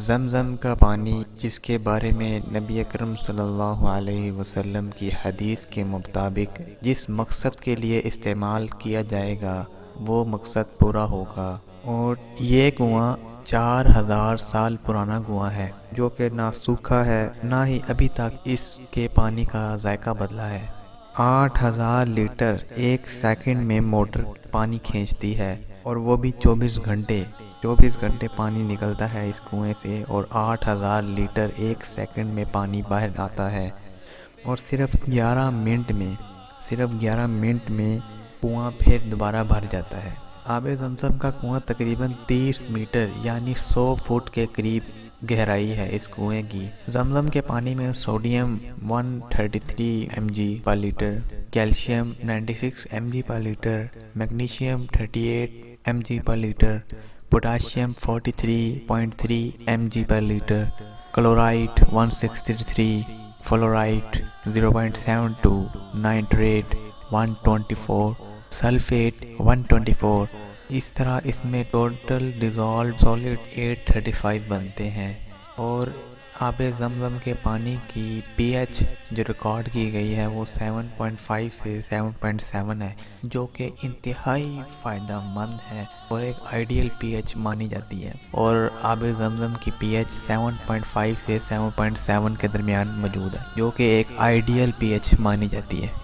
ज़मज़म का पानी, जिसके बारे में नबी अकरम सल्लल्लाहु अलैहि वसल्लम की हदीस के मुताबिक जिस मकसद के लिए इस्तेमाल किया जाएगा वो मकसद पूरा होगा। और ये कुआं 4000 साल पुराना कुआं है, जो कि ना सूखा है ना ही अभी तक इसके पानी का जायका बदला है। 8000 लीटर एक सेकंड में मोटर पानी खींचती है, और वो भी 24 घंटे पानी निकलता है इस कुएं से, और 8000 लीटर एक सेकंड में पानी बाहर आता है। और सिर्फ 11 मिनट में कुआं फिर दोबारा भर जाता है। आबे ज़मज़म का कुआं तकरीबन 30 मीटर यानी 100 फुट के करीब गहराई है इस कुएं की। ज़मज़म के पानी में सोडियम 133 mg पर लीटर, कैल्शियम 96 mg पर लीटर, मैग्नीशियम 38 mg पर लीटर, पोटाशियम 43.3 mg पर litre, chloride 163, fluoride 0.72, nitrate 124, sulphate 124। इस तरह इसमें टोटल डिज़ोल्व सॉलिड 835 बनते हैं। और आबे ज़मज़म के पानी की पीएच जो रिकॉर्ड की गई है वो 7.5 से 7.7 है, जो कि इंतहाई फ़ायदेमंद है और एक आइडियल पीएच मानी जाती है। और आबे ज़मज़म की पीएच 7.5 से 7.7 के दरमियान मौजूद है, जो कि एक आइडियल पीएच मानी जाती है।